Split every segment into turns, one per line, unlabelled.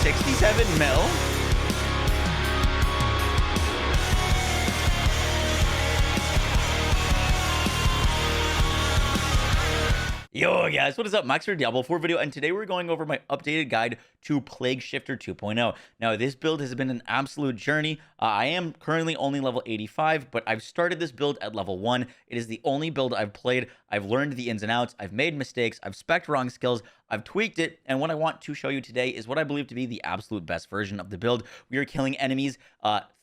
67 mil. Yo guys, what is up? Moxsy Diablo 4 video, and today we're going over my updated guide to Plague Shifter 2.0. Now, this build has been an absolute journey. I am currently only level 85, but I've started this build at level 1. It is the only build I've played. I've learned the ins and outs. I've made mistakes. I've spec'd wrong skills. I've tweaked it, and what I want to show you today is what I believe to be the absolute best version of the build. We are killing enemies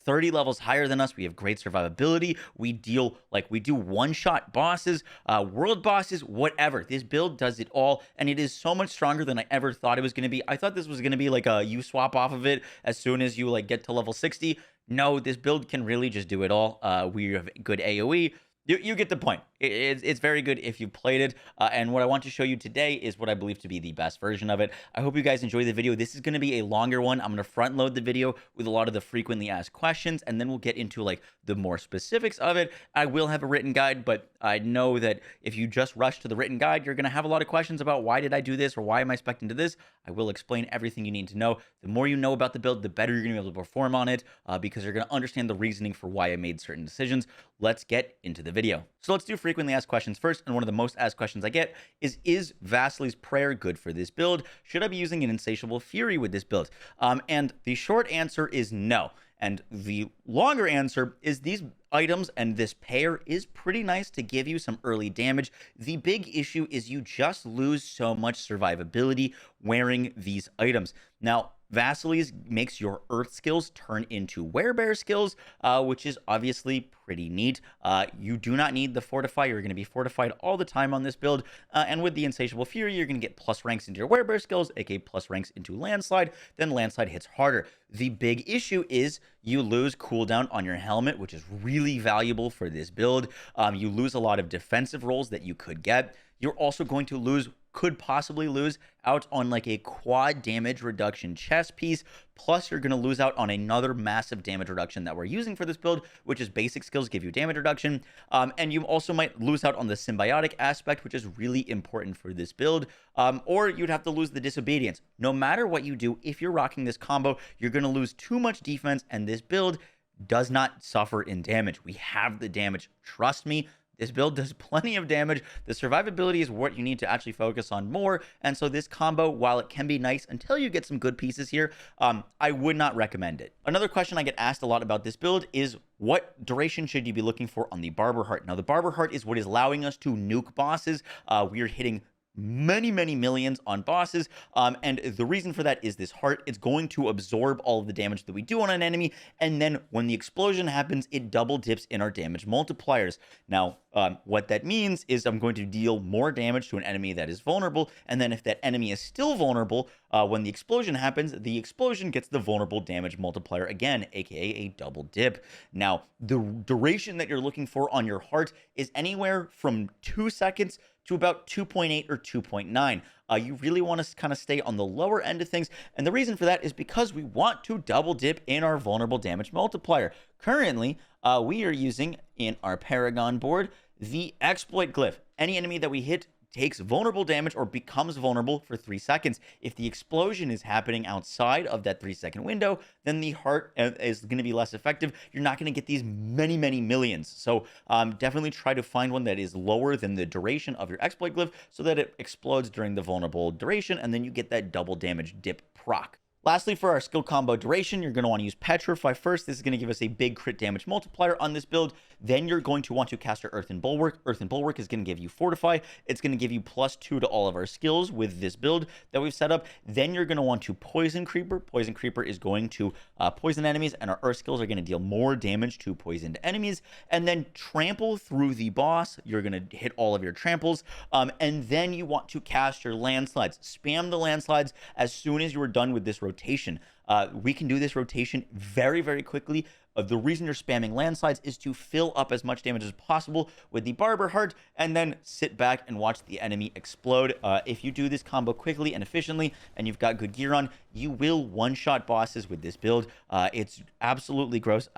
30 levels higher than us. We have great survivability. We do one-shot bosses, world bosses, whatever. This build does it all, and it is so much stronger than I ever thought it was going to be. I thought this was going to be like a you swap off of it as soon as you like get to level 60. No, this build can really just do it all. We have good AoE. You get the point. It's very good if you played it. And what I want to show you today is what I believe to be the best version of it. I hope you guys enjoy the video. This is going to be a longer one. I'm going to front load the video with a lot of the frequently asked questions, and then we'll get into like the more specifics of it. I will have a written guide, but I know that if you just rush to the written guide, you're going to have a lot of questions about why did I do this or why am I spec'ing to this. I will explain everything you need to know. The more you know about the build, the better you're going to be able to perform on it because you're going to understand the reasoning for why I made certain decisions. Let's get into the video. So let's do frequently asked questions first, and one of the most asked questions I get is Vassal's Prayer good for this build? Should I be using an Insatiable Fury with this build? And the short answer is no. And the longer answer is these items and this pair is pretty nice to give you some early damage. The big issue is you just lose so much survivability wearing these items. Now, Vassal's makes your Earth skills turn into Werebear skills, which is obviously pretty neat. You do not need the Fortify. You're going to be fortified all the time on this build. And with the Insatiable Fury, you're going to get plus ranks into your Werebear skills, aka plus ranks into Landslide. Then Landslide hits harder. The big issue is you lose cooldown on your helmet, which is really valuable for this build. You lose a lot of defensive rolls that you could get. You're also going to could possibly lose out on like a quad damage reduction chest piece. Plus, you're going to lose out on another massive damage reduction that we're using for this build, which is basic skills give you damage reduction. And you also might lose out on the symbiotic aspect, which is really important for this build. Or you'd have to lose the disobedience. No matter what you do, if you're rocking this combo, you're going to lose too much defense, and this build does not suffer in damage. We have the damage. Trust me. This build does plenty of damage. The survivability is what you need to actually focus on more. And so this combo, while it can be nice until you get some good pieces here, I would not recommend it. Another question I get asked a lot about this build is what duration should you be looking for on the Barber Heart? Now, the Barber Heart is what is allowing us to nuke bosses. We are hitting many millions on bosses, and the reason for that is this heart. It's going to absorb all of the damage that we do on an enemy, and then when the explosion happens, it double dips in our damage multipliers. Now, what that means is I'm going to deal more damage to an enemy that is vulnerable, and then if that enemy is still vulnerable, when the explosion happens, the explosion gets the vulnerable damage multiplier again, aka a double dip. Now, the duration that you're looking for on your heart is anywhere from 2 seconds to about 2.8 or 2.9. You really want to kind of stay on the lower end of things. And the reason for that is because we want to double dip in our vulnerable damage multiplier. Currently, we are using in our Paragon board the exploit glyph. Any enemy that we hit takes vulnerable damage or becomes vulnerable for 3 seconds. If the explosion is happening outside of that 3-second window, then the heart is going to be less effective. You're not going to get these many millions. So definitely try to find one that is lower than the duration of your exploit glyph so that it explodes during the vulnerable duration, and then you get that double damage dip proc. Lastly, for our skill combo duration, you're going to want to use Petrify first. This is going to give us a big crit damage multiplier on this build. Then you're going to want to cast your Earthen Bulwark. Earthen Bulwark is going to give you Fortify. It's going to give you +2 to all of our skills with this build that we've set up. Then you're going to want to Poison Creeper. Poison Creeper is going to poison enemies, and our Earth skills are going to deal more damage to poisoned enemies. And then Trample through the boss. You're going to hit all of your tramples. And then you want to cast your Landslides. Spam the Landslides as soon as you are done with this rotation. We can do this rotation very quickly. The reason you're spamming landslides is to fill up as much damage as possible with the barber heart and then sit back and watch the enemy explode. If you do this combo quickly and efficiently and you've got good gear on, you will one-shot bosses with this build. It's absolutely gross.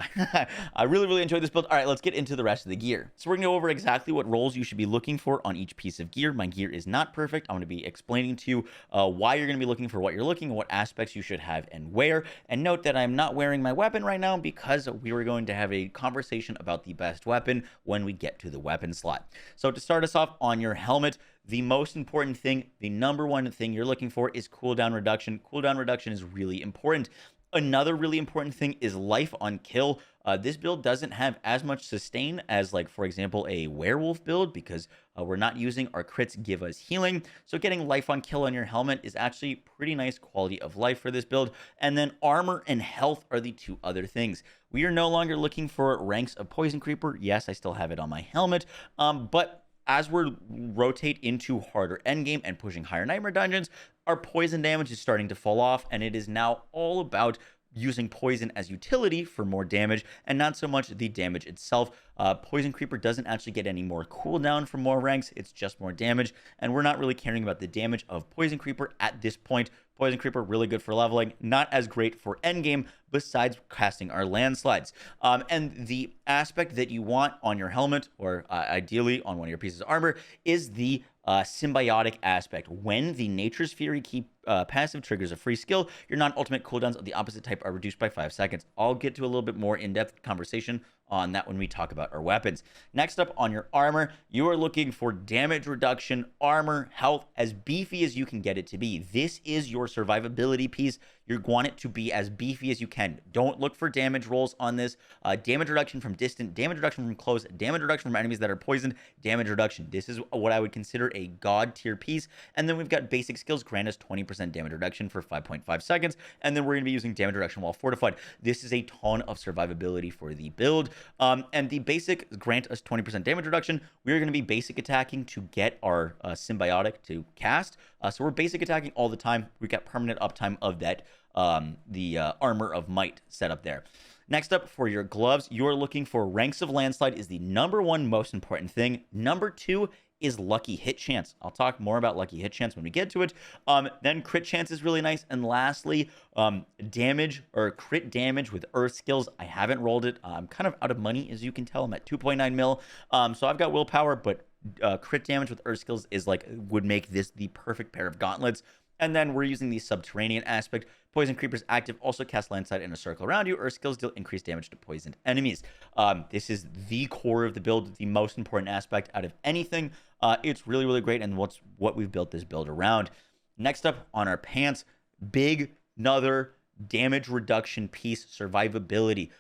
I really enjoyed this build. All right, let's get into the rest of the gear. So we're gonna go over exactly what roles you should be looking for on each piece of gear. My gear is not perfect. I'm gonna be explaining to you why you're gonna be looking for what you're looking and what aspects you should have and wear. And note that I'm not wearing my weapon right now because we were going to have a conversation about the best weapon when we get to the weapon slot. So to start us off, on your helmet, the most important thing, the number one thing you're looking for is cooldown reduction. Cooldown reduction is really important. Another really important thing is life on kill. This build doesn't have as much sustain as, like, for example, a werewolf build because we're not using our crits give us healing. So getting life on kill on your helmet is actually pretty nice quality of life for this build. And then armor and health are the two other things. We are no longer looking for ranks of Poison Creeper. Yes, I still have it on my helmet, but as we rotate into harder endgame and pushing higher nightmare dungeons, our poison damage is starting to fall off, and it is now all about using poison as utility for more damage and not so much the damage itself. Poison Creeper doesn't actually get any more cooldown from more ranks, it's just more damage, and we're not really caring about the damage of Poison Creeper at this point. Poison Creeper, really good for leveling, not as great for endgame, besides casting our landslides. And the aspect that you want on your helmet, or ideally on one of your pieces of armor, is the symbiotic aspect. When the Nature's Fury key passive triggers a free skill, your non-ultimate cooldowns of the opposite type are reduced by 5 seconds. I'll get to a little bit more in-depth conversation on that when we talk about our weapons. Next up, on your armor, you are looking for damage reduction, armor, health, as beefy as you can get it to be. This is your survivability piece. You want it to be as beefy as you can. Don't look for damage rolls on this. Damage reduction from distant, damage reduction from close, damage reduction from enemies that are poisoned, damage reduction. This is what I would consider a god tier piece. And then we've got basic skills, grant us 20% damage reduction for 5.5 seconds. And then we're going to be using damage reduction while fortified. This is a ton of survivability for the build. And the basic grant us 20% damage reduction. We're going to be basic attacking to get our symbiotic to cast. So we're basic attacking all the time. We got permanent uptime of that, the armor of might set up there. Next up, for your gloves, you're looking for ranks of landslide is the number one most important thing. Number two is lucky hit chance. I'll talk more about lucky hit chance when we get to it. Then crit chance is really nice. And lastly, damage or crit damage with earth skills. I haven't rolled it. I'm kind of out of money, as you can tell. I'm at 2.9 mil. So I've got willpower, but crit damage with earth skills is would make this the perfect pair of gauntlets. And then we're using the subterranean aspect. Poison Creepers active also cast landslide in a circle around you. Earth skills deal increased damage to poisoned enemies. This is the core of the build, the most important aspect out of anything. It's really great, and what we've built this build around. Next up on our pants, big another damage reduction piece, survivability.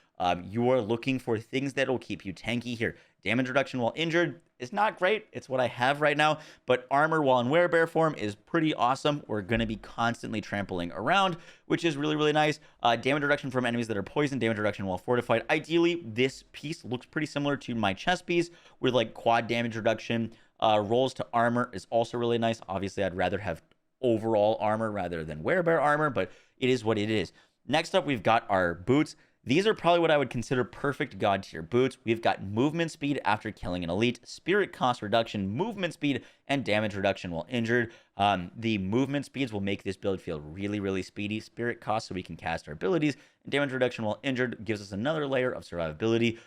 You are looking for things that will keep you tanky here. Damage reduction while injured is not great. It's what I have right now, but armor while in werebear form is pretty awesome. We're going to be constantly trampling around, which is really nice. Damage reduction from enemies that are poisoned, damage reduction while fortified. Ideally, this piece looks pretty similar to my chest piece with quad damage reduction. Rolls to armor is also really nice. Obviously, I'd rather have overall armor rather than werebear armor, but it is what it is. Next up, we've got our boots. These are probably what I would consider perfect god tier boots. We've got movement speed after killing an elite, spirit cost reduction, movement speed, and damage reduction while injured. The movement speeds will make this build feel really speedy. Spirit cost so we can cast our abilities, and damage reduction while injured gives us another layer of survivability.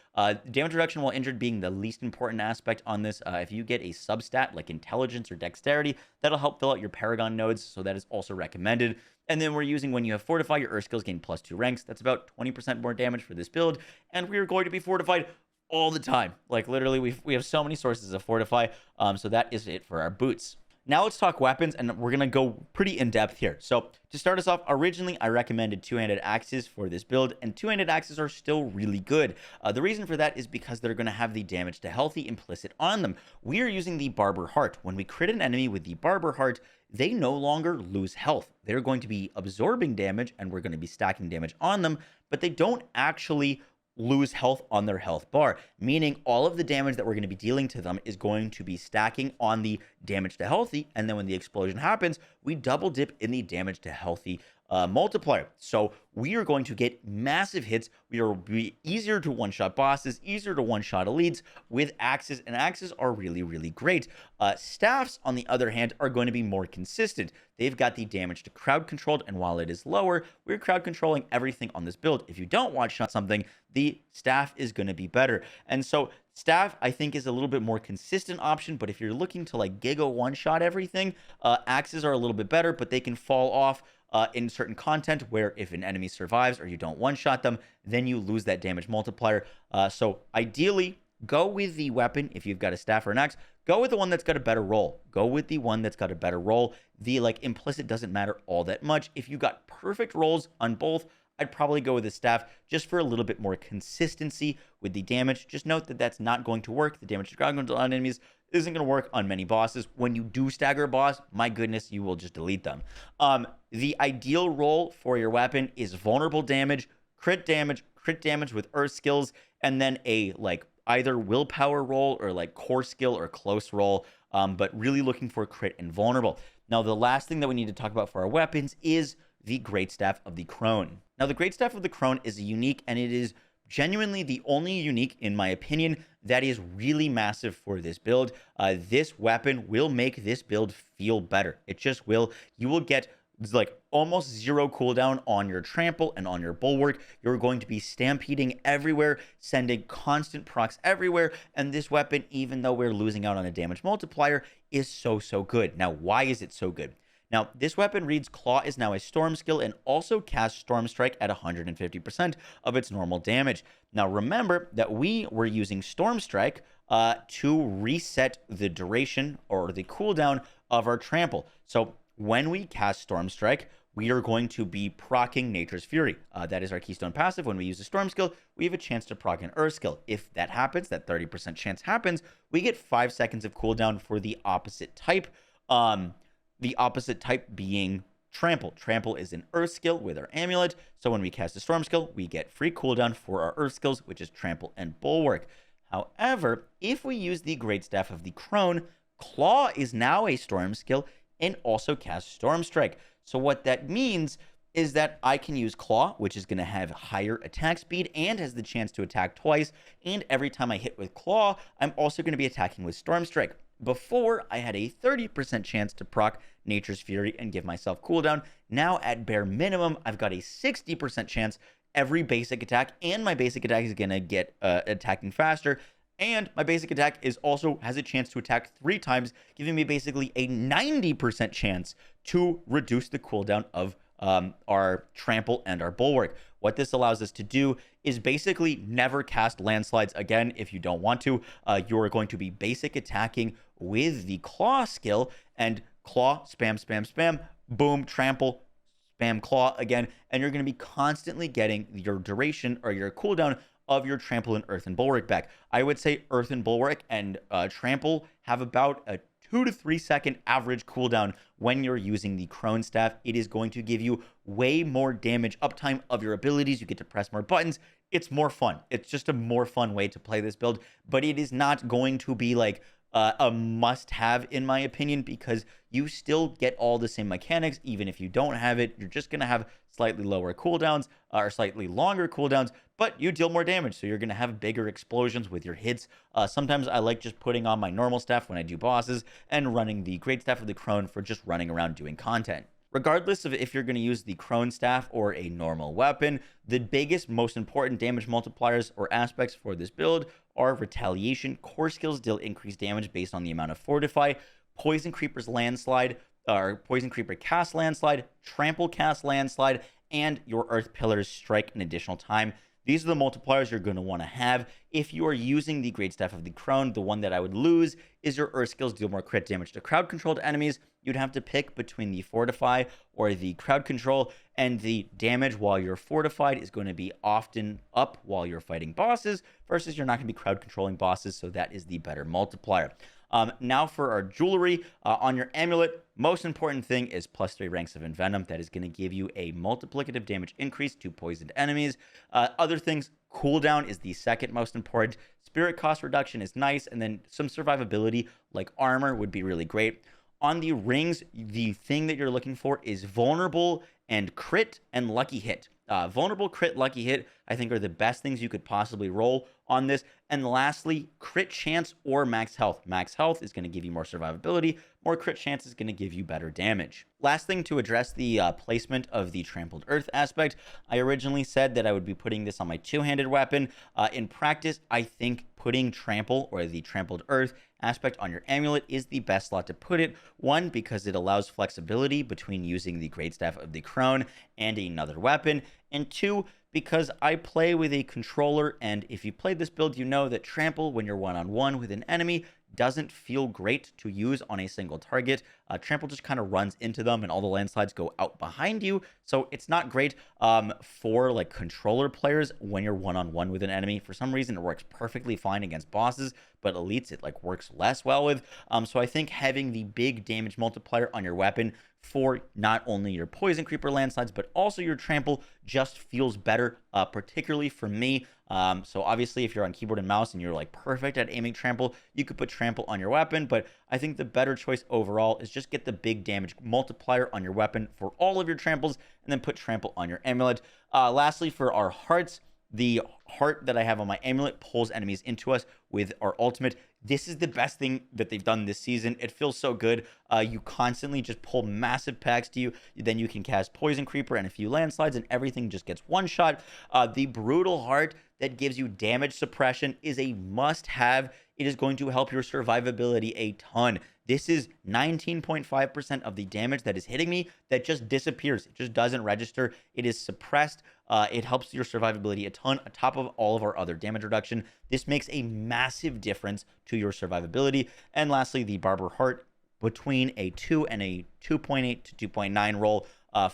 Damage reduction while injured being the least important aspect on this. If you get a substat like intelligence or dexterity, that'll help fill out your Paragon nodes, so that is also recommended. And then we're using, when you have fortify, your earth skills gain +2 ranks. That's about 20% more damage for this build, and we are going to be fortified all the time. Literally, we have so many sources of fortify, so that is it for our boots. Now let's talk weapons, and we're going to go pretty in-depth here. So to start us off, originally I recommended two-handed axes for this build, and two-handed axes are still really good. The reason for that is because they're going to have the damage to healthy implicit on them. We are using the Barber Heart. When we crit an enemy with the Barber Heart, they no longer lose health. They're going to be absorbing damage, and we're going to be stacking damage on them, but they don't actually lose health on their health bar, meaning all of the damage that we're going to be dealing to them is going to be stacking on the damage to healthy, and then when the explosion happens, we double dip in the damage to healthy multiplier. So we are going to get massive hits. We are be easier to one-shot bosses, easier to one-shot elites with axes, and axes are really, really great. Staffs, on the other hand, are going to be more consistent. They've got the damage to crowd controlled, and while it is lower, we're crowd controlling everything on this build. If you don't one-shot something, the staff is going to be better. And so staff, I think, is a little bit more consistent option, but if you're looking to like giga one-shot everything, axes are a little bit better, but they can fall off in certain content where if an enemy survives or you don't one-shot them, then you lose that damage multiplier. So ideally, go with the weapon. If you've got a staff or an axe, go with the one that's got a better roll. Go with the one that's got a better roll. The like implicit doesn't matter all that much. If you got perfect rolls on both, I'd probably go with the staff just for a little bit more consistency with the damage. Just note that that's not going to work. The damage to ground control on enemies isn't going to work on many bosses. When you do stagger a boss, my goodness, you will just delete them. The ideal roll for your weapon is vulnerable damage, crit damage with earth skills, and then a like either willpower roll or like core skill or close roll, but really looking for crit and vulnerable. Now, the last thing that we need to talk about for our weapons is the Great Staff of the Crone. Now, the Great Staff of the Crone is unique, and it is genuinely the only unique, in my opinion, that is really massive for this build. This weapon will make this build feel better. It just will. You will get like almost zero cooldown on your trample and on your bulwark. You're going to be stampeding everywhere, sending constant procs everywhere, and this weapon, even though we're losing out on a damage multiplier, is so good. Now, why is it so good? Now, this weapon reads Claw is now a Storm skill and also casts Storm Strike at 150% of its normal damage. Now, remember that we were using Storm Strike to reset the duration or the cooldown of our trample. So when we cast Storm Strike, we are going to be proccing Nature's Fury. That is our keystone passive. When we use a Storm skill, we have a chance to proc an Earth skill. If that happens, that 30% chance happens, we get 5 seconds of cooldown for the opposite type. The opposite type being Trample. Trample is an Earth skill with our amulet, so when we cast a Storm skill, we get free cooldown for our Earth skills, which is Trample and Bulwark. However, if we use the Great Staff of the Crone, Claw is now a Storm skill and also casts Storm Strike. So what that means is that I can use Claw, which is going to have higher attack speed and has the chance to attack twice, and every time I hit with Claw, I'm also going to be attacking with Storm Strike. Before, I had a 30% chance to proc Nature's Fury and give myself cooldown. Now, at bare minimum, I've got a 60% chance every basic attack, and my basic attack is going to get attacking faster, and my basic attack is also has a chance to attack 3 times, giving me basically a 90% chance to reduce the cooldown of our Trample and our Bulwark. What this allows us to do is basically never cast Landslides again if you don't want to. You're going to be basic attacking with the Claw skill, and Claw, spam, boom, Trample, spam Claw again, and you're going to be constantly getting your duration or your cooldown of your Trample and Earth and Bulwark back. I would say Earth and Bulwark and Trample have about a 2 to 3 second average cooldown when you're using the Crone Staff. It is going to give you way more damage uptime of your abilities. You get to press more buttons. It's more fun. It's just a more fun way to play this build, but it is not going to be like a must-have, in my opinion, because you still get all the same mechanics. Even if you don't have it, you're just going to have slightly lower cooldowns or slightly longer cooldowns, but you deal more damage, so you're going to have bigger explosions with your hits. Sometimes I like just putting on my normal staff when I do bosses and running the Great Staff of the Crone for just running around doing content. Regardless of if you're going to use the Crone Staff or a normal weapon, the biggest, most important damage multipliers or aspects for this build are Retaliation. Core skills deal increased damage based on the amount of Fortify. Poison Creeper's Landslide, or Poison Creeper cast Landslide, Trample cast Landslide, and your Earth Pillars strike an additional time. These are the multipliers you're going to want to have. If you are using the Great Staff of the Crone, the one that I would lose is your Earth skills deal more crit damage to crowd-controlled enemies. You'd have to pick between the Fortify or the Crowd Control, and the damage while you're fortified is going to be often up while you're fighting bosses, versus you're not going to be crowd-controlling bosses, so that is the better multiplier. Now for our jewelry, on your amulet, most important thing is +3 ranks of Envenom. That is going to give you a multiplicative damage increase to poisoned enemies. Other things, cooldown is the second most important. Spirit cost reduction is nice, and then some survivability like armor would be really great. On the rings, the thing that you're looking for is vulnerable and crit and lucky hit. Vulnerable, crit, lucky hit, I think are the best things you could possibly roll on this. And lastly, crit chance or max health. Max health is going to give you more survivability. More crit chance is going to give you better damage. Last thing, to address the placement of the Trampled Earth aspect, I originally said that I would be putting this on my two-handed weapon. In practice, I think putting Trample or the Trampled Earth aspect on your amulet is the best slot to put it. One, because it allows flexibility between using the Great Staff of the Crone and another weapon. And two, because I play with a controller, and if you played this build, you know that Trample, when you're one-on-one with an enemy, doesn't feel great to use on a single target. Trample just kind of runs into them and all the landslides go out behind you. So it's not great for like controller players when you're one-on-one with an enemy. For some reason, it works perfectly fine against bosses, but elites, it like works less well with. So I think having the big damage multiplier on your weapon for not only your Poison Creeper landslides, but also your Trample just feels better, particularly for me. So obviously, if you're on keyboard and mouse and you're like perfect at aiming Trample, you could put Trample on your weapon. But I think the better choice overall is just get the big damage multiplier on your weapon for all of your Tramples, and then put Trample on your amulet. Lastly, for our hearts, the heart that I have on my amulet pulls enemies into us with our ultimate. This is the best thing that they've done this season. It feels so good. You constantly just pull massive packs to you. Then you can cast Poison Creeper and a few landslides, and everything just gets one shot. The Brutal Heart that gives you damage suppression is a must-have. It is going to help your survivability a ton. This is 19.5% of the damage that is hitting me that just disappears. It just doesn't register. It is suppressed. It helps your survivability a ton on top of all of our other damage reduction. This makes a massive difference to your survivability. And lastly, the Barber Heart between a 2 and a 2.8 to 2.9 roll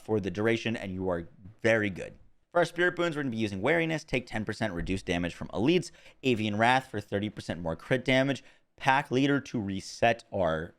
for the duration, and you are very good. For our Spirit Boons, we're going to be using Wariness, take 10% reduced damage from elites, Avian Wrath for 30% more crit damage, Pack Leader to reset our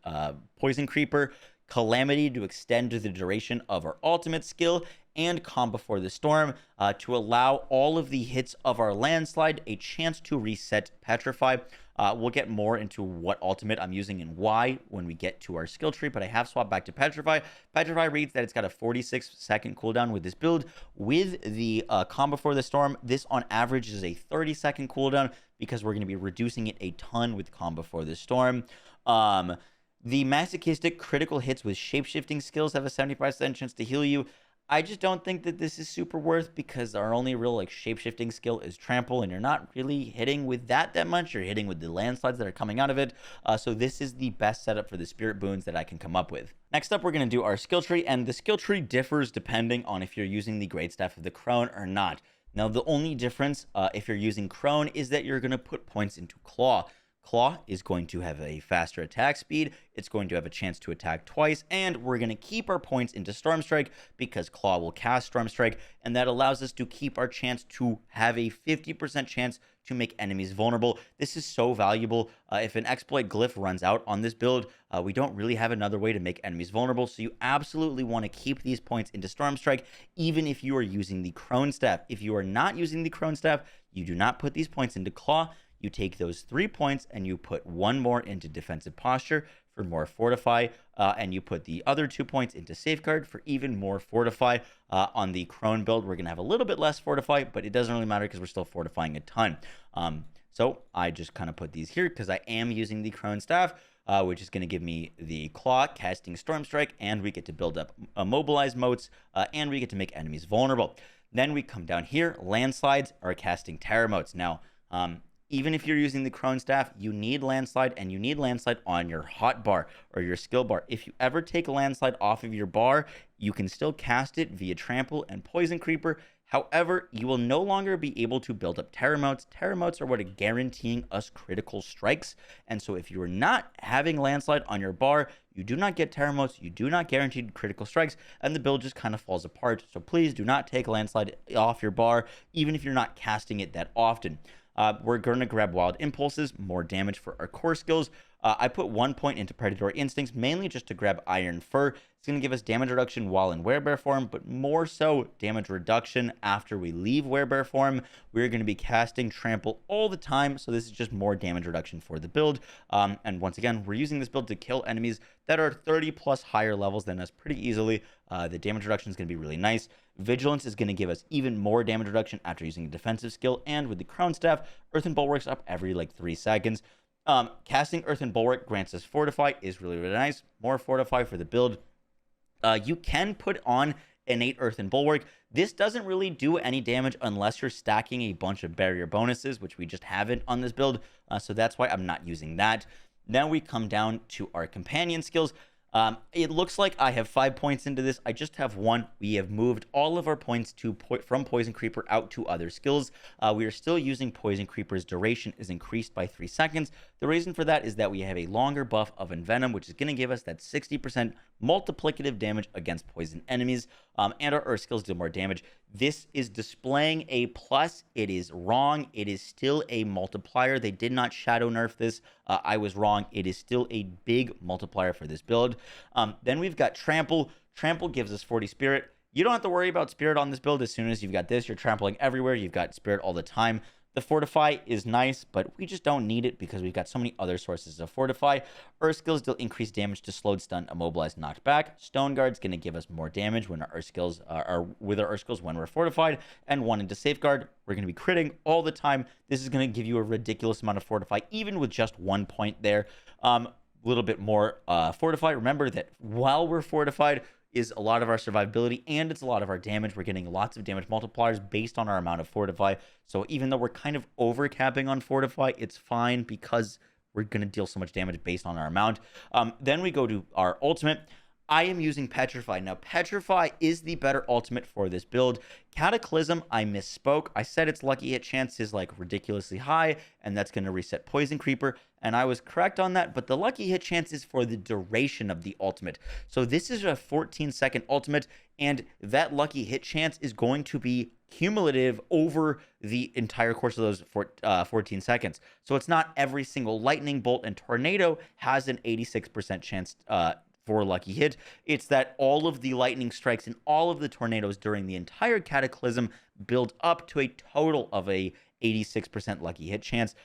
Poison Creeper, Calamity to extend the duration of our ultimate skill, and Calm Before the Storm to allow all of the hits of our Landslide a chance to reset Petrify. We'll get more into what ultimate I'm using and why when we get to our skill tree, but I have swapped back to Petrify. Petrify reads that it's got a 46-second cooldown with this build. With the Calm Before the Storm, this on average is a 30-second cooldown because we're going to be reducing it a ton with Calm Before the Storm. The masochistic critical hits with shapeshifting skills have a 75% chance to heal you. I just don't think that this is super worth, because our only real like shapeshifting skill is Trample, and you're not really hitting with that much. You're hitting with the landslides that are coming out of it. So this is the best setup for the Spirit Boons that I can come up with. Next up, we're going to do our skill tree, and the skill tree differs depending on if you're using the Great Staff of the Crone or not. Now, the only difference if you're using Crone is that you're going to put points into Claw. Claw is going to have a faster attack speed, it's going to have a chance to attack twice, and we're going to keep our points into Stormstrike because Claw will cast Stormstrike, and that allows us to keep our chance to have a 50% chance to make enemies vulnerable. This is so valuable. If an exploit glyph runs out on this build, we don't really have another way to make enemies vulnerable, so you absolutely want to keep these points into Stormstrike, even if you are using the Crone Staff. If you are not using the Crone Staff, you do not put these points into Claw. You take those 3 points and you put 1 more into Defensive Posture for more Fortify, and you put the other 2 points into Safeguard for even more Fortify. On the Crone build, we're going to have a little bit less Fortify, but it doesn't really matter because we're still fortifying a ton. So I just kind of put these here because I am using the Crone Staff, which is going to give me the Claw, casting Stormstrike, and we get to build up Immobilize motes, and we get to make enemies vulnerable. Then we come down here. Landslides are casting Terror motes. Now, even if you're using the Crone Staff, you need Landslide, and you need Landslide on your hotbar or your skill bar. If you ever take a Landslide off of your bar, you can still cast it via Trample and Poison Creeper. However, you will no longer be able to build up Terror motes. Terror motes are what are guaranteeing us critical strikes. And so if you are not having Landslide on your bar, you do not get Terror motes, you do not guarantee critical strikes, and the build just kind of falls apart. So please do not take Landslide off your bar, even if you're not casting it that often. We're going to grab Wild Impulses, more damage for our core skills. I put 1 point into Predatory Instincts, mainly just to grab Iron Fur. It's going to give us damage reduction while in Werebear form, but more so damage reduction after we leave Werebear form. We're going to be casting Trample all the time, so this is just more damage reduction for the build. And once again, we're using this build to kill enemies that are 30 plus higher levels than us pretty easily. The damage reduction is going to be really nice. Vigilance is going to give us even more damage reduction after using a defensive skill, and with the Crone Staff, Earthen Bulwark's up every like 3 seconds. Casting Earthen Bulwark grants us Fortify is really, really nice. More Fortify for the build. You can put on innate Earthen Bulwark. This doesn't really do any damage unless you're stacking a bunch of barrier bonuses, which we just haven't on this build. So that's why I'm not using that. Then we come down to our companion skills. It looks like I have 5 points into this. I just have 1. We have moved all of our points from Poison Creeper out to other skills. We are still using Poison Creeper's duration is increased by 3 seconds. The reason for that is that we have a longer buff of Envenom, which is going to give us that 60% multiplicative damage against poison enemies, and our Earth skills do more damage. This is displaying a plus. It is wrong. It is still a multiplier. They did not shadow nerf this. I was wrong. It is still a big multiplier for this build. Then we've got Trample. Trample gives us 40 Spirit. You don't have to worry about Spirit on this build. As soon as you've got this, you're trampling everywhere. You've got Spirit all the time. The Fortify is nice, but we just don't need it because we've got so many other sources of Fortify. Earth skills deal increased damage to slowed, stunned, immobilized, knocked back. Stone Guard's going to give us more damage when our Earth skills are with our Earth skills when we're fortified. And 1 into Safeguard. We're going to be critting all the time. This is going to give you a ridiculous amount of Fortify, even with just 1 point there. A little bit more Fortify. Remember that while we're fortified is a lot of our survivability and it's a lot of our damage. We're getting lots of damage multipliers based on our amount of Fortify. So even though we're kind of over capping on Fortify, it's fine because we're going to deal so much damage based on our amount. Then we go to our ultimate. I am using Petrify. Now, Petrify is the better ultimate for this build. Cataclysm, I misspoke. I said its lucky hit chance is like ridiculously high, and that's going to reset Poison Creeper, and I was correct on that, but the lucky hit chance is for the duration of the ultimate. So this is a 14-second ultimate, and that lucky hit chance is going to be cumulative over the entire course of those 14 seconds. So it's not every single lightning bolt and tornado has an 86% chance for a lucky hit. It's that all of the lightning strikes and all of the tornadoes during the entire Cataclysm build up to a total of a 86% lucky hit chance.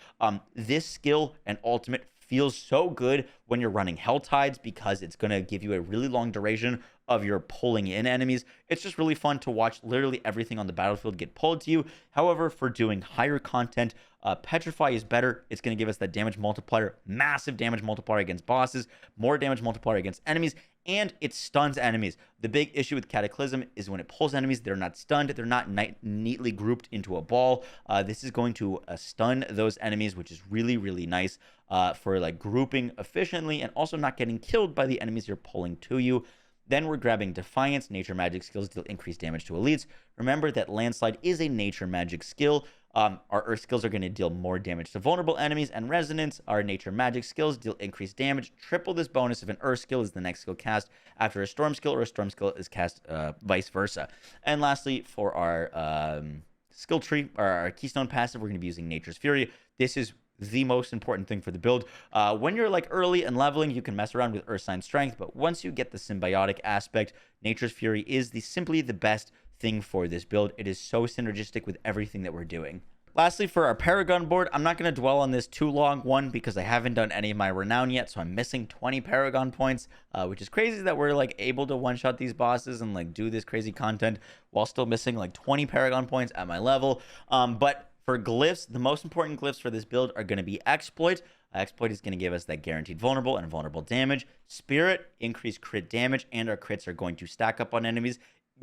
This skill and ultimate feels so good when you're running Hell Tides because it's going to give you a really long duration of your pulling in enemies. It's just really fun to watch literally everything on the battlefield get pulled to you. However, for doing higher content, Petrify is better. It's going to give us that damage multiplier, massive damage multiplier against bosses, more damage multiplier against enemies, and it stuns enemies. The big issue with Cataclysm is when it pulls enemies, they're not stunned. They're not neatly grouped into a ball. This is going to stun those enemies, which is really, really nice for like grouping efficiently and also not getting killed by the enemies you're pulling to you. Then we're grabbing Defiance. Nature magic skills deal increased damage to elites. Remember that Landslide is a nature magic skill. Our Earth skills are going to deal more damage to vulnerable enemies, and Resonance, our nature magic skills, deal increased damage. Triple this bonus if an Earth skill is the next skill cast after a Storm skill, or a Storm skill is cast vice versa. And lastly, for our skill tree, or our Keystone passive, we're going to be using Nature's Fury. This is the most important thing for the build. When you're like early and leveling, you can mess around with Earth Sign Strength, but once you get the symbiotic aspect, Nature's Fury is simply the best thing for this build. It is so synergistic with everything that we're doing. Lastly, for our Paragon board, I'm not going to dwell on this too long. One, because I haven't done any of my renown yet, so I'm missing 20 Paragon points, which is crazy that we're like able to one-shot these bosses and like do this crazy content while still missing like 20 Paragon points at my level. But for glyphs, the most important glyphs for this build are going to be Exploit. Exploit is going to give us that guaranteed vulnerable and vulnerable damage. Spirit, increased crit damage, and our crits are going to stack up on enemies,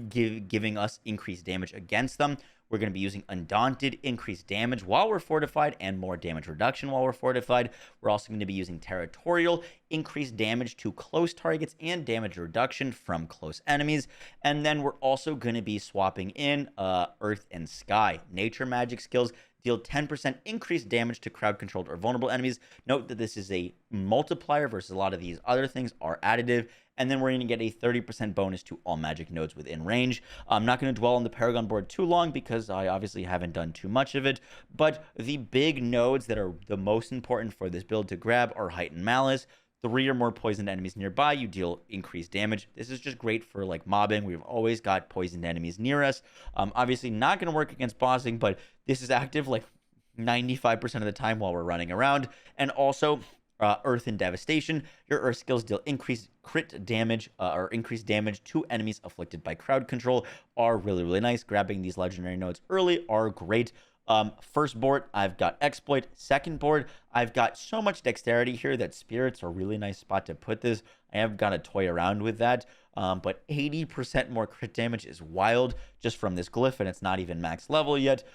giving us increased damage against them. We're going to be using Undaunted, increased damage while we're fortified and more damage reduction while we're fortified. We're also going to be using Territorial, increased damage to close targets and damage reduction from close enemies. And then we're also going to be swapping in Earth and Sky. Nature magic skills deal 10% increased damage to crowd controlled or vulnerable enemies. Note that this is a multiplier versus a lot of these other things are additive. And then we're going to get a 30% bonus to all magic nodes within range. I'm not going to dwell on the Paragon board too long because I obviously haven't done too much of it. But the big nodes that are the most important for this build to grab are Heightened Malice. 3 or more poisoned enemies nearby, you deal increased damage. This is just great for like mobbing. We've always got poisoned enemies near us. Obviously not going to work against bossing, but this is active like 95% of the time while we're running around. And also Earth and Devastation. Your Earth skills deal increased crit damage or increased damage to enemies afflicted by crowd control are really, really nice. Grabbing these legendary nodes early are great. First board, I've got Exploit. Second board, I've got so much dexterity here that Spirits are a really nice spot to put this. I have got to toy around with that. But 80% more crit damage is wild just from this glyph, and it's not even max level yet.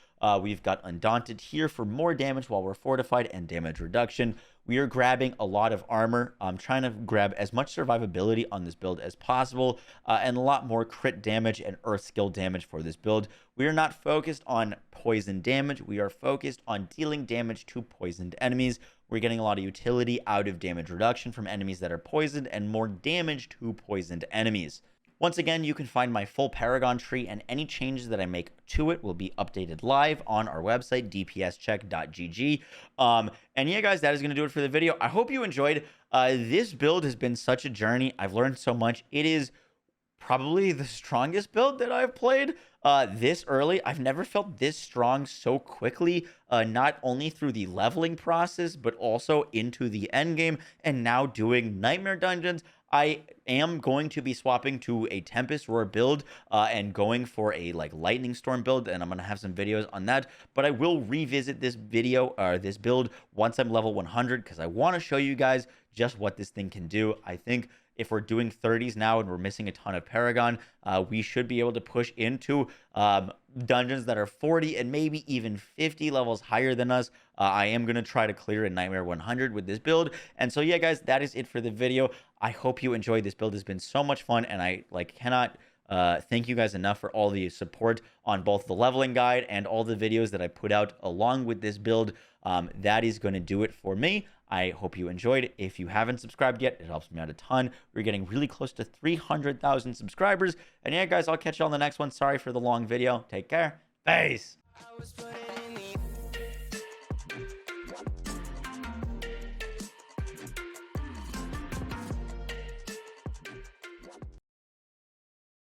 We've got Undaunted here for more damage while we're fortified and damage reduction. We are grabbing a lot of armor. I'm trying to grab as much survivability on this build as possible and a lot more crit damage and earth skill damage for this build. We are not focused on poison damage. We are focused on dealing damage to poisoned enemies. We're getting a lot of utility out of damage reduction from enemies that are poisoned and more damage to poisoned enemies. Once again, you can find my full Paragon tree, and any changes that I make to it will be updated live on our website, dpscheck.gg. And yeah, guys, that is going to do it for the video. I hope you enjoyed. This build has been such a journey. I've learned so much. It is probably the strongest build that I've played this early. I've never felt this strong so quickly, not only through the leveling process, but also into the end game and now doing nightmare dungeons. I am going to be swapping to a Tempest Roar build and going for a like Lightning Storm build, and I'm going to have some videos on that. But I will revisit this video or this build once I'm level 100 because I want to show you guys just what this thing can do. I think if we're doing 30s now and we're missing a ton of Paragon, we should be able to push into dungeons that are 40 and maybe even 50 levels higher than us. I am going to try to clear a Nightmare 100 with this build. And so, yeah, guys, that is it for the video. I hope you enjoyed. This build has been so much fun, and I cannot thank you guys enough for all the support on both the leveling guide and all the videos that I put out along with this build. That is going to do it for me. I hope you enjoyed. If you haven't subscribed yet, it helps me out a ton. We're getting really close to 300,000 subscribers. And yeah, guys, I'll catch you on the next one. Sorry for the long video. Take care. Peace.